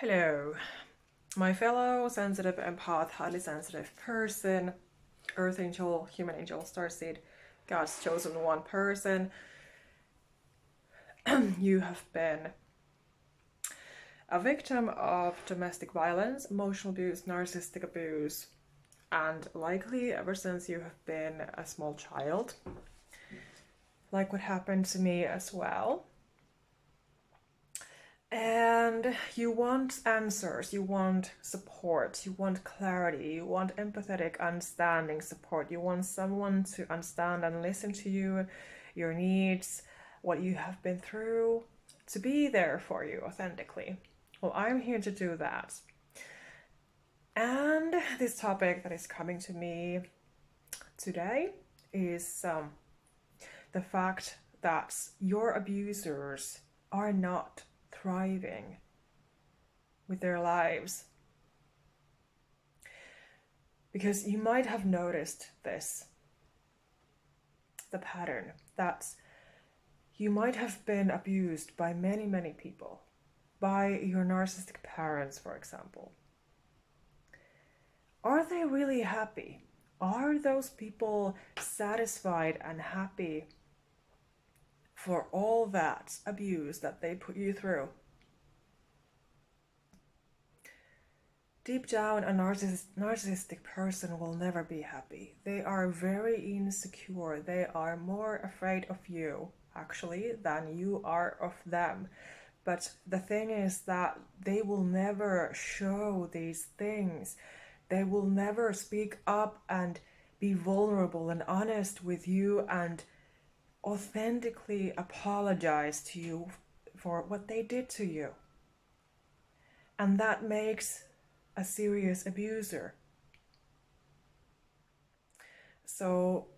Hello, my fellow sensitive, empath, highly sensitive person, Earth Angel, Human Angel, Starseed, God's chosen one person. You have been a victim of domestic violence, emotional abuse, narcissistic abuse, and likely ever since you have been a small child, like what happened to me as well. And you want answers, you want support, you want clarity, you want empathetic, understanding support. You want someone to understand and listen to you, your needs, what you have been through, to be there for you authentically. Well, I'm here to do that. And this topic that is coming to me today is the fact that your abusers are not thriving with their lives. Because you might have noticed this, the pattern that you might have been abused by many people, by your narcissistic parents, for example. Are they really happy? Are those people satisfied and happy for all that abuse that they put you through? Deep down, a narcissistic person will never be happy. They are very insecure. They are more afraid of you, actually, than you are of them. But the thing is that they will never show these things. They will never speak up and be vulnerable and honest with you and authentically apologize to you for what they did to you. And that makes a serious abuser. So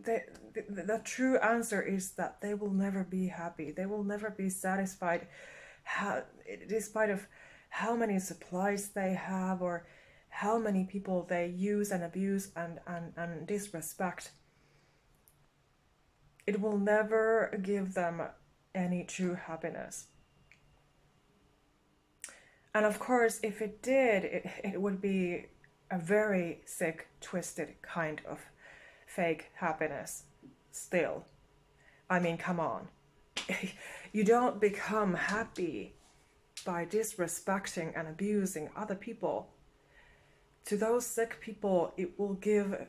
the true answer is that they will never be happy. They will never be satisfied, despite of how many supplies they have or how many people they use and abuse and disrespect. It will never give them any true happiness. And of course, if it did, it would be a very sick, twisted kind of fake happiness still. I mean, come on. You don't become happy by disrespecting and abusing other people. To those sick people, it will give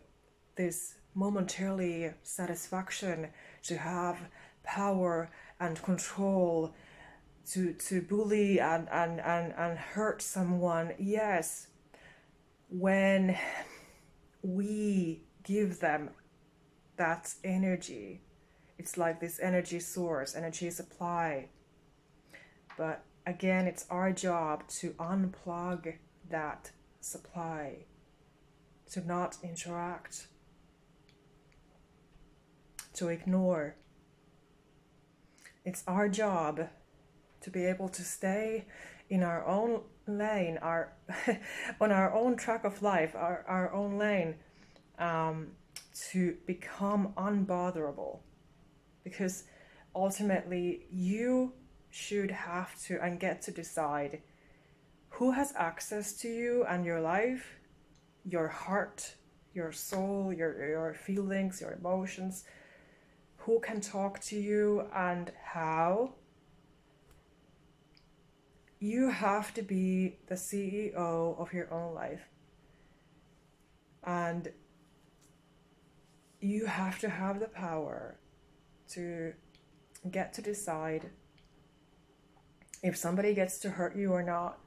this momentarily satisfaction to have power and control, to bully and hurt someone. Yes, when we give them that energy, it's like this energy source, energy supply. But again, it's our job to unplug that supply, to not interact, to ignore. It's our job to be able to stay in our own lane, on our own track of life, our own lane, to become unbotherable. Because ultimately, you should have to and get to decide who has access to you and your life, your heart, your soul, your feelings, your emotions, who can talk to you and how. You have to be the CEO of your own life. And you have to have the power to get to decide if somebody gets to hurt you or not.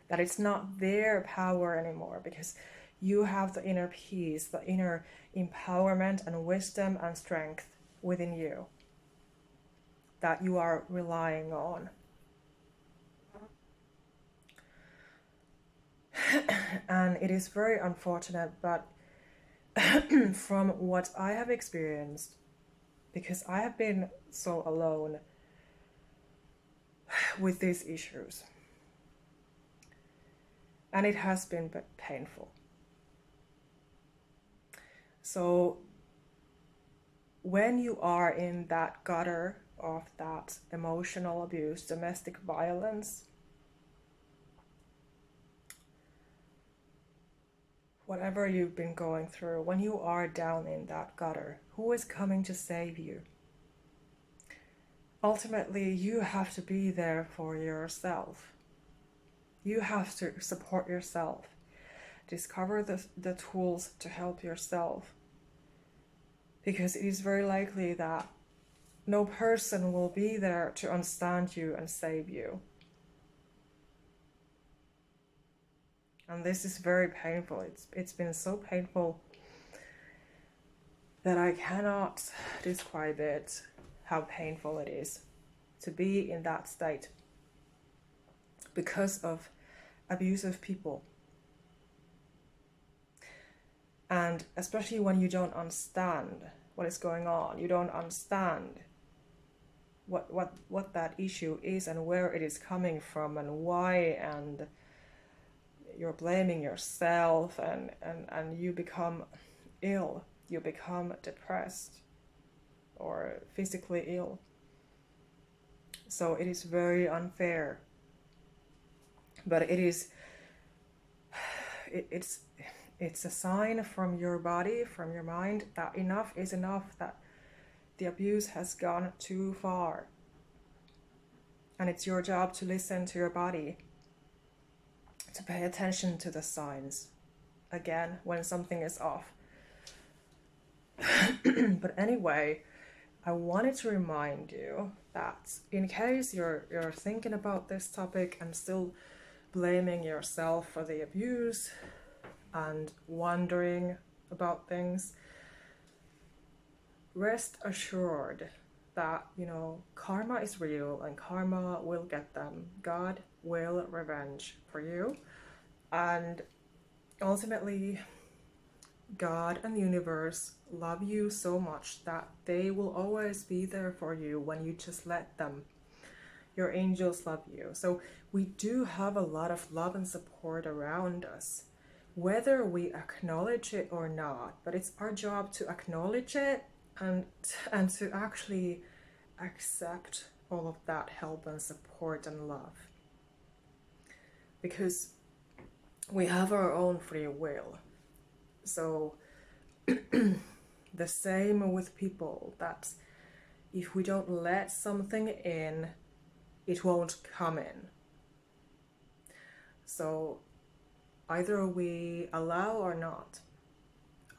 That it's not their power anymore, because you have the inner peace, the inner empowerment and wisdom and strength within you that you are relying on. And it is very unfortunate, but from what I have experienced, because I have been so alone with these issues, and it has been painful. So when you are in that gutter of that emotional abuse, domestic violence, whatever you've been going through, when you are down in that gutter, who is coming to save you? Ultimately, you have to be there for yourself. You have to support yourself. Discover the tools to help yourself. Because it is very likely that no person will be there to understand you and save you. And this is very painful. It's been so painful that I cannot describe it, how painful it is to be in that state because of abusive people. And especially when you don't understand what is going on, you don't understand what that issue is and where it is coming from and why, and you're blaming yourself, and you become ill, you become depressed or physically ill. So it is very unfair, but it's a sign from your body, from your mind, that enough is enough, that the abuse has gone too far. And it's your job to listen to your body, to pay attention to the signs, again, when something is off. But anyway, I wanted to remind you that in case you're thinking about this topic and still blaming yourself for the abuse and wondering about things, rest assured that, karma is real and karma will get them. God will revenge for you. And ultimately, God and the universe love you so much that they will always be there for you when you just let them. Your angels love you. So we do have a lot of love and support around us, whether we acknowledge it or not. But it's our job to acknowledge it and to actually accept all of that help and support and love. Because we have our own free will. So the same with people, that if we don't let something in, it won't come in. So either we allow or not.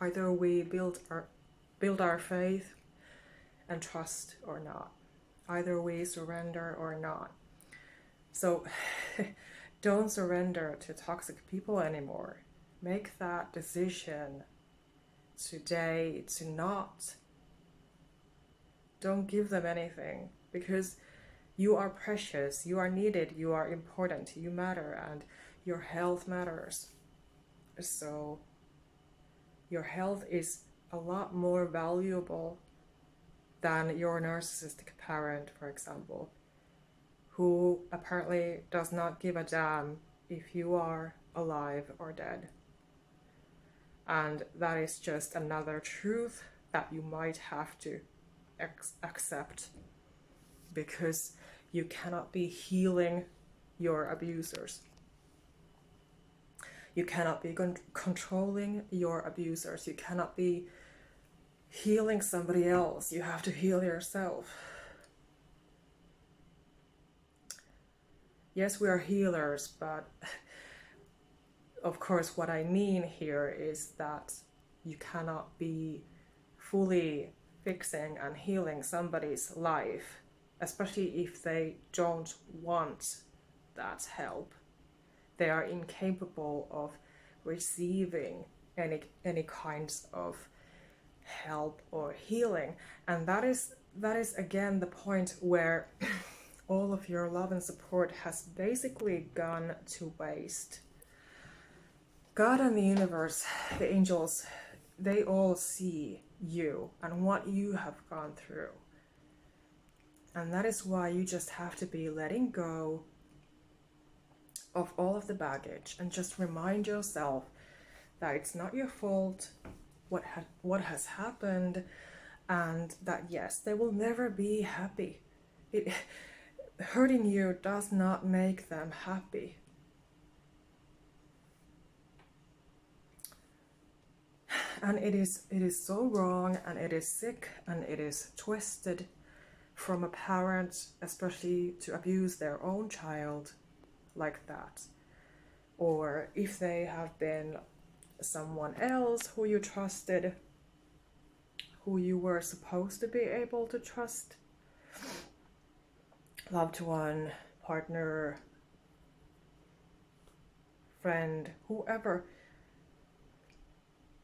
Either we build our faith and trust or not. Either we surrender or not. So don't surrender to toxic people anymore. Make that decision today to not. Don't give them anything, because you are precious, you are needed, you are important, you matter, and your health matters. So your health is a lot more valuable than your narcissistic parent, for example, who apparently does not give a damn if you are alive or dead. And that is just another truth that you might have to accept, because you cannot be healing your abusers. You cannot be controlling your abusers. You cannot be healing somebody else. You have to heal yourself. Yes, we are healers, but of course what I mean here is that you cannot be fully fixing and healing somebody's life, especially if they don't want that help. They are incapable of receiving any kinds of help or healing. And that is again the point where all of your love and support has basically gone to waste. God and the universe, the angels, they all see you and what you have gone through. And that is why you just have to be letting go of all of the baggage and just remind yourself that it's not your fault what has happened, and that yes, they will never be happy. Hurting you does not make them happy. And it is so wrong, and it is sick, and it is twisted from a parent, especially to abuse their own child like that. Or if they have been someone else who you trusted, who you were supposed to be able to trust, loved one, partner, friend, whoever.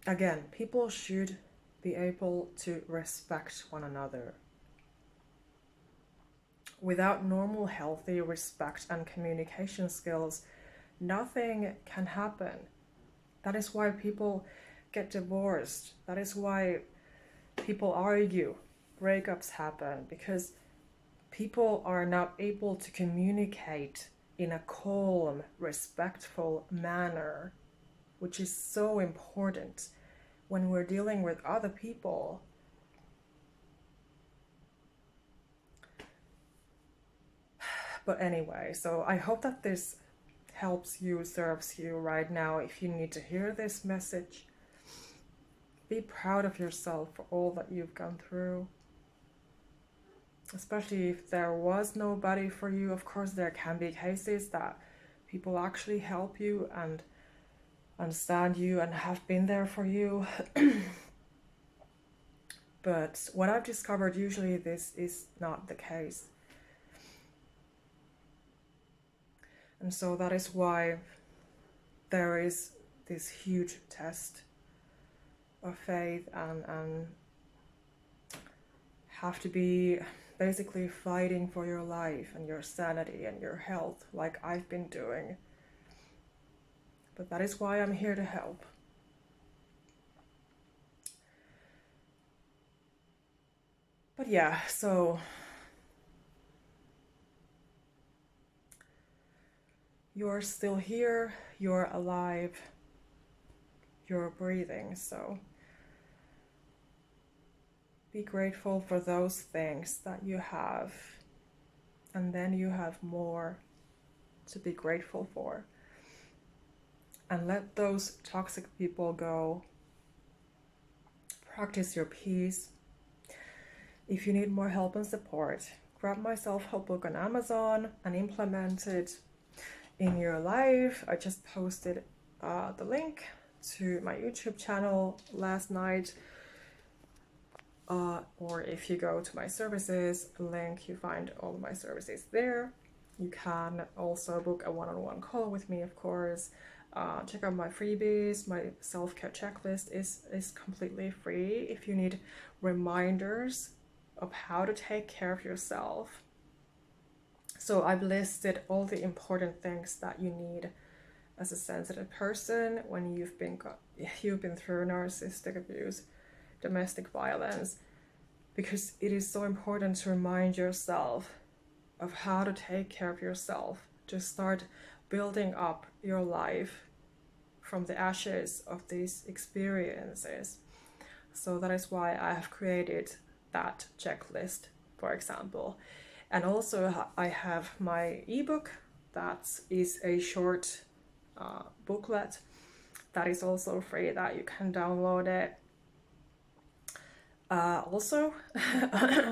Again, people should be able to respect one another. Without normal, healthy respect and communication skills, nothing can happen. That is why people get divorced. That is why people argue. Breakups happen because people are not able to communicate in a calm, respectful manner, which is so important when we're dealing with other people. But anyway, so I hope that this helps you, serves you right now. If you need to hear this message, be proud of yourself for all that you've gone through. Especially if there was nobody for you. Of course, there can be cases that people actually help you and understand you and have been there for you. But what I've discovered, usually this is not the case. And so that is why there is this huge test of faith, and have to be basically fighting for your life and your sanity and your health, like I've been doing. But that is why I'm here to help. But yeah, so you're still here, you're alive, you're breathing, so be grateful for those things that you have, and then you have more to be grateful for. And let those toxic people go. Practice your peace. If you need more help and support, grab my self-help book on Amazon and implement it in your life. I just posted the link to my YouTube channel last night. Or if you go to my services link, you find all of my services there. You can also book a one-on-one call with me, of course. Check out my freebies. My self-care checklist is completely free if you need reminders of how to take care of yourself. So I've listed all the important things that you need as a sensitive person when you've been through narcissistic abuse, domestic violence, because it is so important to remind yourself of how to take care of yourself, to start building up your life from the ashes of these experiences. So that is why I have created that checklist, for example. And also I have my ebook that is a short booklet that is also free, that you can download it. Also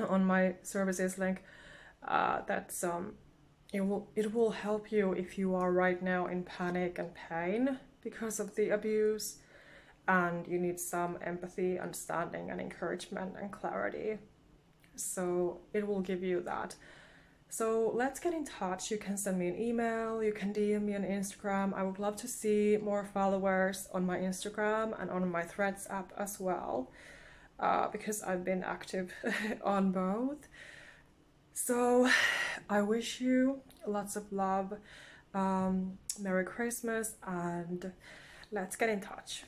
on my services link, that's it will help you if you are right now in panic and pain because of the abuse, and you need some empathy, understanding, and encouragement and clarity. So it will give you that. So let's get in touch. You can send me an email, you can DM me on Instagram. I would love to see more followers on my Instagram and on my Threads app as well, because I've been active on both. So I wish you lots of love, Merry Christmas, and let's get in touch.